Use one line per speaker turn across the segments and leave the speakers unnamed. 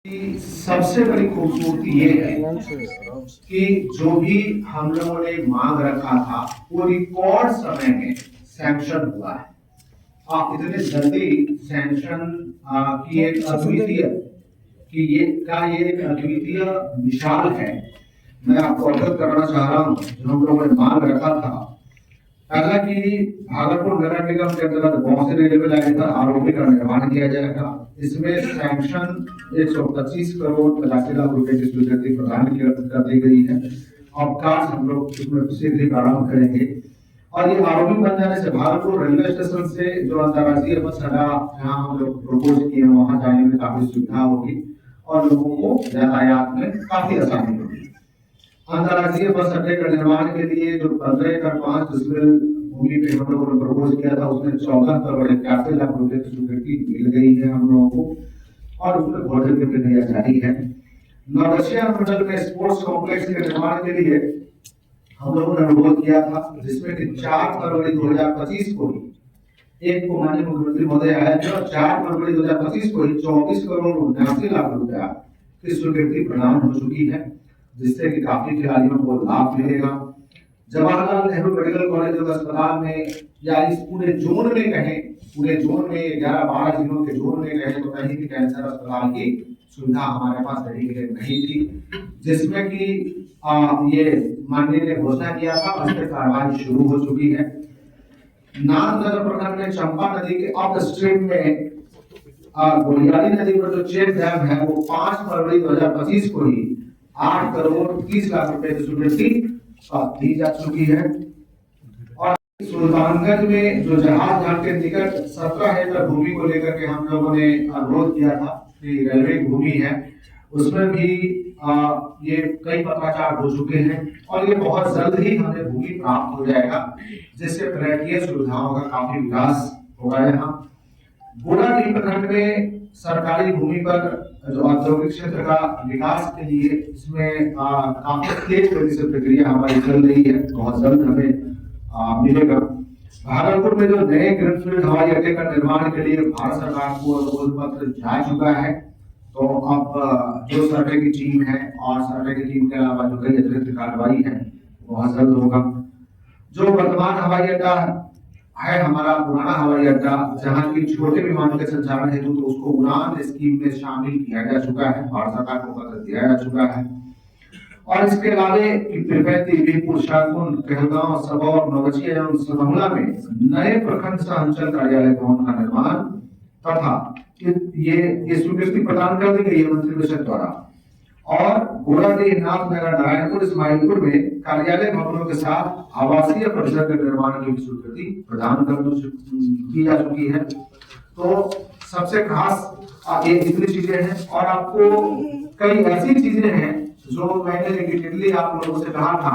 की सबसे बड़ी खूबसूरती ये है कि जो भी हम लोगों ने मांग रखा था वो रिकॉर्ड समय में सैंक्शन हुआ है। इतने जल्दी सैंक्शन की एक अद्वितीय ये एक अद्वितीय मिसाल है। मैं आपको अवगत करना चाह रहा हूँ जो हम लोगों ने मांग रखा था। पहला कि भागलपुर नगर निगम के अंतर्गत बहुत से रेलवे लाइन पर आरओबी का निर्माण किया जाएगा। इसमें सैंक्शन 125 करोड़ 85 लाख रुपए की स्वीकृति प्रदान कर दी गई है। अवकाश हम लोग इसमें शीघ्र ही प्रारंभ करेंगे और ये आरओबी बन जाने से भागलपुर रेलवे स्टेशन से जो अंतर्राष्ट्रीय बस अड्डा जहाँ हम लोग प्रपोज किए हैं वहां जाने में काफी सुविधा होगी और लोगों को यातायात में काफी आसानी होगी। अंतर्राष्ट्रीय बस अड्डे का निर्माण के लिए जो 15.5 भूमि पे हम लोगों ने प्रपोज किया था उसमें 14 करोड़ 81 लाख रुपए की स्वीकृति मिल गई है हम लोगों को और उसमें घोषित की प्रक्रिया जारी है। नौरसिया मंडल में स्पोर्ट्स कॉम्प्लेक्स के निर्माण के लिए हम लोगों ने अनुरोध किया था जिसमें कि 4 फरवरी 2025 को ही एक को माननीय मुख्यमंत्री महोदय आए थे और 4 फरवरी 2025 को ही 24 करोड़ 79 लाख रुपया की स्वीकृति प्रदान हो चुकी है जिससे कि काफी खिलाड़ियों को लाभ मिलेगा। जवाहरलाल नेहरू मेडिकल कॉलेज और अस्पताल में या इस पूरे जोन में कहें, पूरे जोन में 11-12 जिलों के जोन में कहें तो कहीं भी कैंसर अस्पताल की सुविधा हमारे पास डेडिकेट नहीं थी, जिसमें कि ये माननीय ने घोषणा किया था और इस पर कार्रवाई शुरू हो चुकी है। नाथनगर प्रखंड में चंपा नदी के अपस्ट्रीम में गोलियारी नदी पर जो चेक डैम है वो 5 फरवरी 2025 को ही 8 करोड़ 30 लाख रुपए की स्वीकृति दी जा चुकी है। और सुल्तानगंज में जो जहाज घाट के निकट 17 एकड़ भूमि को लेकर के हम लोगों ने अनुरोध किया था कि रेलवे भूमि है उसमें भी ये कई पत्राचार हो चुके हैं और ये बहुत जल्द ही हमें भूमि प्राप्त हो जाएगा जिससे पर्यटकीय सुविधाओं का काफी विकास होगा। यहाँ गोलाडीह प्रखंड में सरकारी भूमि पर जो औद्योगिक क्षेत्र का विकास के लिए इसमें काफी तेज गति से प्रक्रिया हमारी चल रही है, बहुत जल्द हमें मिलेगा। भागलपुर में जो नए ग्रीनफील्ड हवाई अड्डे का निर्माण के लिए भारत सरकार को अनुरोध पत्र जा चुका है, तो अब जो सर्वे की टीम है और सर्वे की टीम के अलावा जो कई अतिरिक्त कार्रवाई है बहुत जल्द होगा। जो वर्तमान हवाई अड्डा है हमारा पुराना हवाई अड्डा जहां की छोटे विमानों के संचालन हेतु तो उसको उड़ान स्कीम में शामिल किया जा चुका है, भारत सरकार को पत्र दिया जा चुका है। और इसके अलावे तिब्बती बीरपुर शाहकुंड कहलगांव सबौर नवगछिया एवं सदमुला में नए प्रखंड सह अंचल कार्यालय भवन का निर्माण तथा ये स्वीकृति प्रदान कर दी गई है मंत्री परिषद द्वारा। और गोलाडीह नाथनगर नारायणपुर इस्माइलपुर में कार्यालय भवनों के साथ आवासीय परिसर के निर्माण की स्वीकृति प्रदान की जा चुकी है। तो सबसे खास ये इतनी चीजें हैं और आपको कई ऐसी चीजें हैं जो मैंने रिपीटेडली आप लोगों से कहा था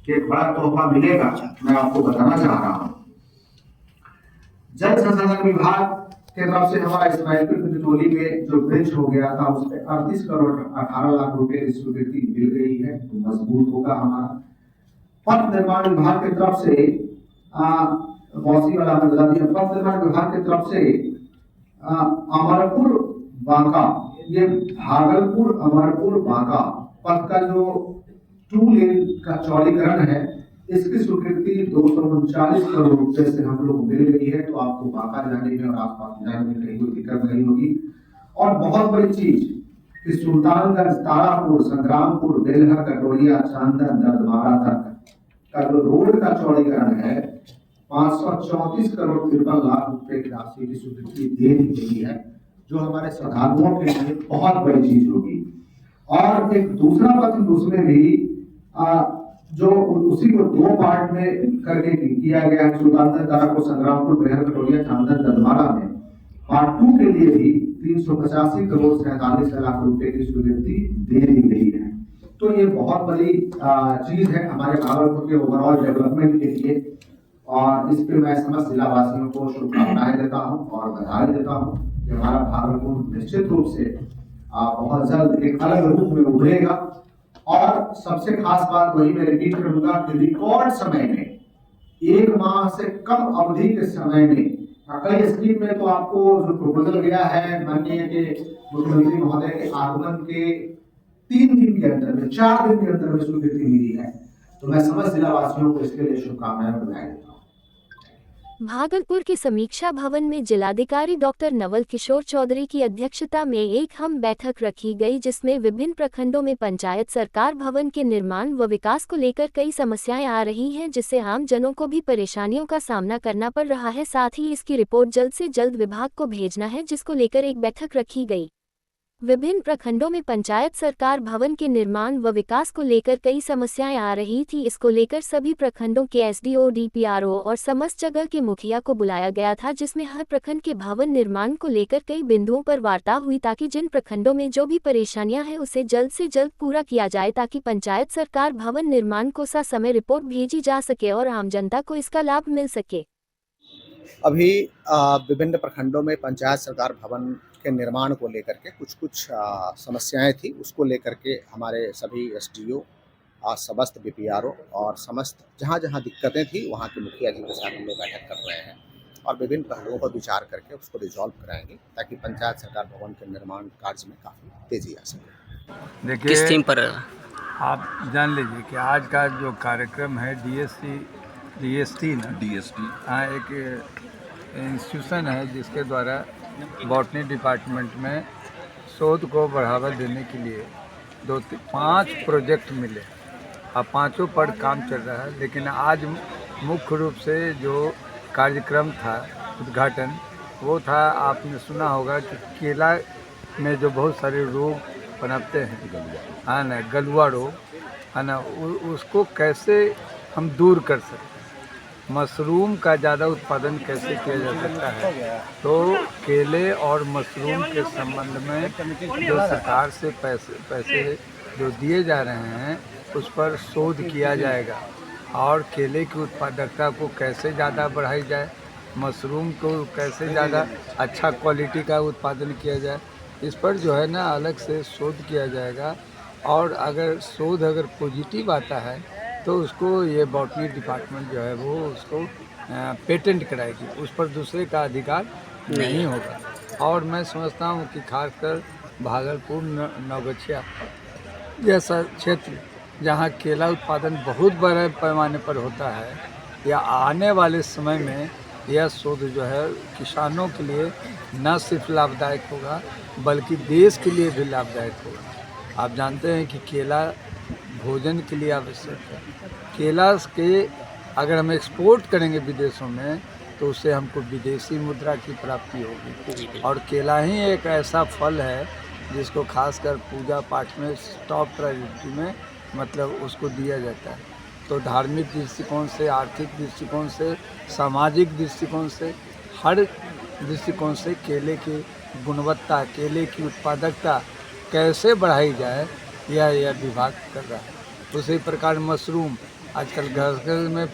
कि एक बड़ा तोहफा मिलेगा, मैं आपको बताना चाह रहा हूँ। जल संसाधन विभाग के तरफ से हमारा इस्माइलपुर बिचौली में जो ब्रिज हो गया था उस पर 38 करोड़ 18 लाख रुपए की स्वीकृति मिल गई है, तो मजबूत होगा हमारा। पथ निर्माण विभाग की तरफ से पथ निर्माण विभाग की तरफ से अमरपुर बांका, ये भागलपुर अमरपुर बांका पथ का जो 2 लेन का चौड़ीकरण है इसकी स्वीकृति 239 करोड़ रुपए से हम लोग मिल गई है, तो आपको बांका जाने में और आसपास जाने में कहीं कोई दिक्कत नहीं होगी। और बहुत बड़ी चीज कि सुल्तानगंज तारापुर संग्रामपुर बेलहर कटोरिया चांदन दर्दमारा तक का जो रोड का चौड़ीकरण है 534 करोड़ 53 लाख रुपए की राशि की स्वीकृति दे दी गई है, जो हमारे श्रद्धालुओं के लिए बहुत बड़ी चीज होगी। और एक दूसरा पथ उसमें भी जो उसी को 2 पार्ट में करके किया गया है, सुल्तानगंज तारापुर संग्रामपुर बेलहर कटोरिया चांदन दर्दमारा में पार्ट 2 के लिए भी 385 करोड़ 47 लाख रुपए की स्वीकृति दे दी गई है। तो ये बहुत बड़ी चीज है हमारे भागलपुर के ओवरऑल डेवलपमेंट के लिए और इस पे मैं समस्त जिला वासियों को शुभकामनाएं देता हूँ और बधाई देता हूँ कि हमारा भागलपुर निश्चित रूप से बहुत जल्द एक अलग रूप में उभरेगा। और सबसे खास बात वही मैं रिपीट करूंगा कि रिकॉर्ड समय में 1 माह से कम अवधि के समय में कई स्कीम में तो आपको जो प्रपोजल गया है माननीय के मुख्यमंत्री महोदय के आगमन के 3 दिन के अंदर में 4 दिन के अंदर में स्वीकृति मिली है। तो मैं समस्त जिला वासियों को इसके लिए शुभकामनाएं बधाई देता हूँ।
भागलपुर के समीक्षा भवन में जिलाधिकारी डॉक्टर नवल किशोर चौधरी की अध्यक्षता में एक हम बैठक रखी गई, जिसमें विभिन्न प्रखंडों में पंचायत सरकार भवन के निर्माण व विकास को लेकर कई समस्याएं आ रही हैं, जिससे आम जनों को भी परेशानियों का सामना करना पड़ रहा है। साथ ही इसकी रिपोर्ट जल्द से जल्द विभाग को भेजना है, जिसको लेकर एक बैठक रखी गई। विभिन्न प्रखंडों में पंचायत सरकार भवन के निर्माण व विकास को लेकर कई समस्याएं आ रही थी। इसको लेकर सभी प्रखंडों के एसडीओ, डीपीआरओ और समस्त जगह के मुखिया को बुलाया गया था, जिसमें हर प्रखंड के भवन निर्माण को लेकर कई बिंदुओं पर वार्ता हुई, ताकि जिन प्रखंडों में जो भी परेशानियां हैं उसे जल्द से जल्द पूरा किया जाए, ताकि पंचायत सरकार भवन निर्माण को समय रिपोर्ट भेजी जा सके और आम जनता को इसका लाभ मिल सके।
अभी विभिन्न प्रखंडों में पंचायत सरकार भवन के निर्माण को लेकर के कुछ समस्याएं थी। उसको लेकर के हमारे सभी एसडीओ, समस्त बीपीआरओ और समस्त जहां दिक्कतें थी वहां के मुखिया जी के साथ हम लोग बैठक कर रहे हैं और विभिन्न पहलुओं पर विचार करके उसको रिजॉल्व कराएंगे, ताकि पंचायत सरकार भवन के निर्माण कार्य में काफ़ी तेजी आ सके।
देखिए, किस थीम पर आप जान लीजिए कि आज का जो कार्यक्रम है डीएसटी हाँ, एक इंस्टीट्यूशन है जिसके द्वारा बॉटनी डिपार्टमेंट में शोध को बढ़ावा देने के लिए 5 प्रोजेक्ट मिले। अब 5 पर काम चल रहा है, लेकिन आज मुख्य रूप से जो कार्यक्रम था उद्घाटन, वो था, आपने सुना होगा कि केला में जो बहुत सारे रोग पनपते हैं, हाँ ना, गलुआ रोग, है ना, उसको कैसे हम दूर कर सकते हैं, मशरूम का ज़्यादा उत्पादन कैसे किया जा सकता है। तो केले और मशरूम के संबंध में जो सरकार से पैसे जो दिए जा रहे हैं उस पर शोध किया जाएगा और केले की उत्पादकता को कैसे ज़्यादा बढ़ाई जाए, मशरूम को कैसे ज़्यादा अच्छा क्वालिटी का उत्पादन किया जाए, इस पर जो है ना अलग से शोध किया जाएगा। और अगर शोध पॉजिटिव आता है तो उसको ये बॉटनी डिपार्टमेंट जो है वो उसको पेटेंट कराएगी, उस पर दूसरे का अधिकार नहीं होगा। और मैं समझता हूँ कि खासकर भागलपुर नवगछिया जैसा क्षेत्र जहाँ केला उत्पादन बहुत बड़े पैमाने पर होता है, या आने वाले समय में यह शोध जो है किसानों के लिए न सिर्फ लाभदायक होगा बल्कि देश के लिए भी लाभदायक होगा। आप जानते हैं कि केला भोजन के लिए आवश्यक है। केला के अगर हम एक्सपोर्ट करेंगे विदेशों में तो उससे हमको विदेशी मुद्रा की प्राप्ति होगी। और केला ही एक ऐसा फल है जिसको खासकर पूजा पाठ में टॉप प्रायोरिटी में मतलब उसको दिया जाता है। तो धार्मिक दृष्टिकोण से, आर्थिक दृष्टिकोण से, सामाजिक दृष्टिकोण से, हर दृष्टिकोण से केले की गुणवत्ता, केले की उत्पादकता कैसे बढ़ाई जाए यह विभाग कर रहा है। उसी प्रकार मशरूम, आजकल घर में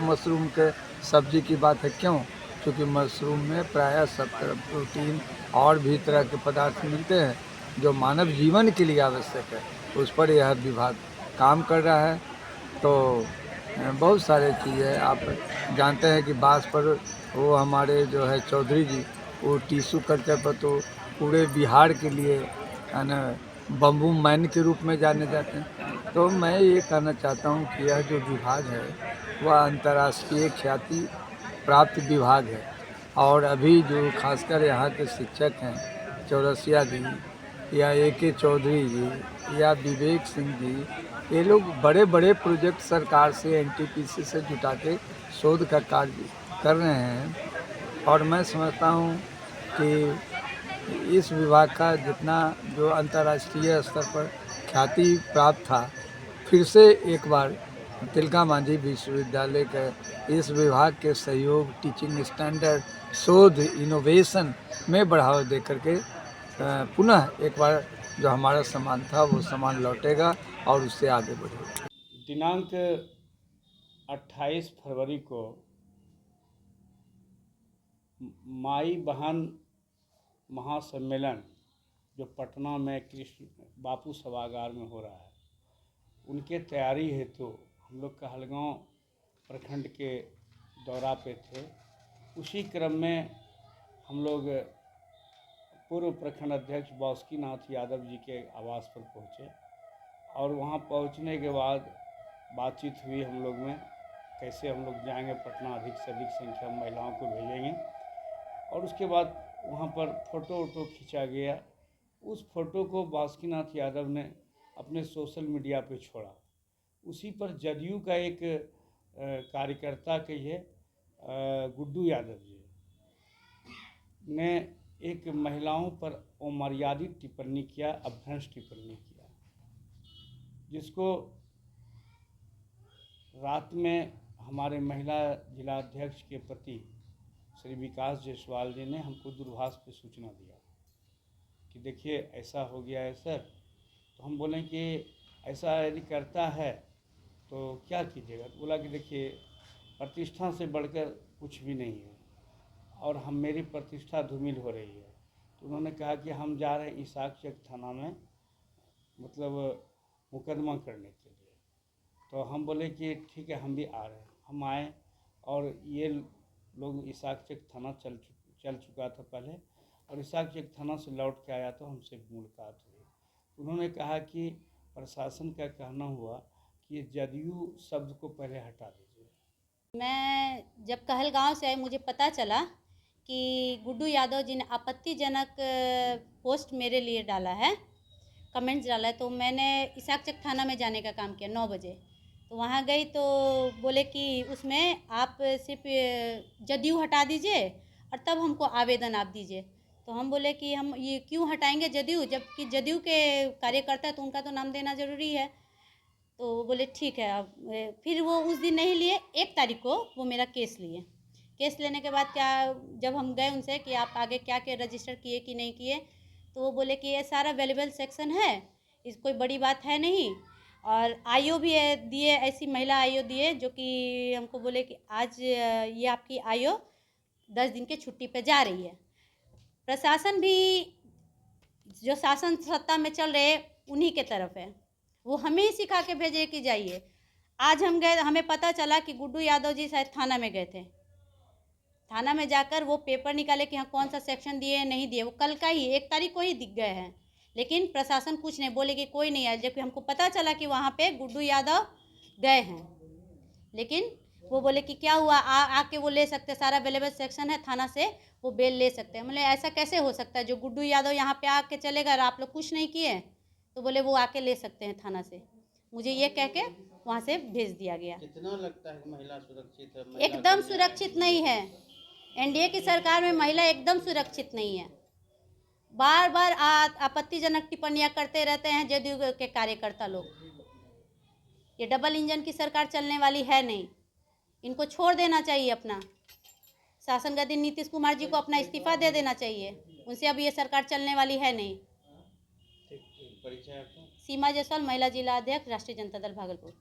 मशरूम के सब्जी की बात है। क्यों? क्योंकि मशरूम में प्रायः सब तरह प्रोटीन और भी तरह के पदार्थ मिलते हैं जो मानव जीवन के लिए आवश्यक है। उस पर यह विभाग काम कर रहा है। तो बहुत सारे चीज़ें आप जानते हैं कि बांस पर वो हमारे जो है चौधरी जी, वो टिश्यू कल्चर पर तो पूरे बिहार के लिए है ना बम्बू मैन के रूप में जाने जाते हैं। तो मैं ये कहना चाहता हूँ कि यह जो विभाग है वह अंतर्राष्ट्रीय ख्याति प्राप्त विभाग है। और अभी जो खासकर यहाँ के शिक्षक हैं, चौरसिया जी या AK चौधरी जी या विवेक सिंह जी, ये लोग बड़े बड़े प्रोजेक्ट सरकार से NTPC से जुटा के शोध का कार्य कर रहे हैं। और मैं समझता हूँ कि इस विभाग का जितना जो अंतर्राष्ट्रीय स्तर पर ख्याति प्राप्त था, फिर से एक बार तिलका मांझी विश्वविद्यालय के इस विभाग के सहयोग, टीचिंग स्टैंडर्ड, शोध, इनोवेशन में बढ़ावा दे करके पुनः एक बार जो हमारा सामान था वो सामान लौटेगा और उससे आगे बढ़ेगा।
दिनांक 28 फरवरी को माई बहन महासम्मेलन जो पटना में कृष्ण बापू सभागार में हो रहा है, उनके तैयारी हेतु हम लोग कहलगांव प्रखंड के दौरा पे थे। उसी क्रम में हम लोग पूर्व प्रखंड अध्यक्ष बासुकीनाथ यादव जी के आवास पर पहुँचे और वहाँ पहुँचने के बाद बातचीत हुई हम लोग में, कैसे हम लोग जाएंगे पटना, अधिक से अधिक संख्या में महिलाओं को भेजेंगे। और उसके बाद वहाँ पर फ़ोटो वोटो खींचा गया। उस फ़ोटो को बासुकीनाथ यादव ने अपने सोशल मीडिया पे छोड़ा। उसी पर जदयू का एक कार्यकर्ता कहिए गुड्डू यादव जी ने एक महिलाओं पर अमर्यादित टिप्पणी किया, अपभ्रंश टिप्पणी किया, जिसको रात में हमारे महिला जिला अध्यक्ष के पति श्री विकास जायसवाल जी ने हमको दूरभाष पे सूचना दिया कि देखिए ऐसा हो गया है सर। तो हम बोले कि ऐसा यदि करता है तो क्या कीजिएगा। तो बोला कि देखिए प्रतिष्ठा से बढ़कर कुछ भी नहीं है और हम मेरी प्रतिष्ठा धूमिल हो रही है। तो उन्होंने कहा कि हम जा रहे हैं इसाक चक थाना में, मतलब मुकदमा करने के लिए। तो हम बोले कि ठीक है, हम भी आ रहे हैं। हम आए और ये लोग इसाक चक थाना चल चुका था पहले, और इसाक चक थाना से लौट के आया तो हमसे मुलाकात हुई। उन्होंने कहा कि प्रशासन का कहना हुआ कि जदयू शब्द को पहले हटा दीजिए।
मैं जब कहलगांव से आई, मुझे पता चला कि गुड्डू यादव जी ने आपत्तिजनक पोस्ट मेरे लिए डाला है, कमेंट्स डाला है। तो मैंने इसाक चक थाना में जाने का काम किया 9 बजे। तो वहाँ गई तो बोले कि उसमें आप सिर्फ जदयू हटा दीजिए और तब हमको आवेदन आप दीजिए। तो हम बोले कि हम ये क्यों हटाएंगे जदयू, जबकि जदयू के कार्यकर्ता तो उनका तो नाम देना ज़रूरी है। तो वो बोले ठीक है। अब फिर वो उस दिन नहीं लिए, 1 तारीख को वो मेरा केस लिए। केस लेने के बाद क्या, जब हम गए उनसे कि आप आगे क्या क्या रजिस्टर किए कि नहीं किए, तो वो बोले कि ये सारा अवेलेबल सेक्शन है, इस कोई बड़ी बात है नहीं। और आईओ भी दिए, ऐसी महिला आईओ दिए जो कि हमको बोले कि आज ये आपकी आईओ 10 दिन के छुट्टी पे जा रही है। प्रशासन भी जो शासन सत्ता में चल रहे उन्हीं के तरफ है, वो हमें ही सिखा के भेजे कि जाइए। आज हम गए, हमें पता चला कि गुड्डू यादव जी शायद थाना में गए थे। थाना में जाकर वो पेपर निकाले कि हाँ कौन सा सेक्शन दिए नहीं दिए। वो कल का ही 1 तारीख को ही दिख गए हैं, लेकिन प्रशासन कुछ नहीं बोले कि कोई नहीं आया। जबकि हमको पता चला कि वहाँ पे गुड्डू यादव गए हैं, लेकिन वो बोले कि क्या हुआ, आके वो ले सकते, सारा अवेलेबल सेक्शन है थाना से, वो बेल ले सकते हैं। मतलब ऐसा कैसे हो सकता है, जो गुड्डू यादव यहाँ पे आके चलेगा और आप लोग कुछ नहीं किए। तो बोले वो आके ले सकते हैं थाना से। मुझे ये कह के वहाँ से भेज दिया गया।
कितना लगता है कि महिला सुरक्षित है?
एकदम सुरक्षित नहीं है। एनडीए की सरकार में महिला एकदम सुरक्षित नहीं है। बार बार आपत्तिजनक टिप्पणियां करते रहते हैं जदयू के कार्यकर्ता लोग। ये डबल इंजन की सरकार चलने वाली है नहीं, इनको छोड़ देना चाहिए। अपना शासन गद्दी नीतीश कुमार जी को अपना इस्तीफा दे देना चाहिए, उनसे अब ये सरकार चलने वाली है नहीं।
परिचय आपका?
सीमा जायसवाल, महिला जिला अध्यक्ष, राष्ट्रीय जनता दल भागलपुर।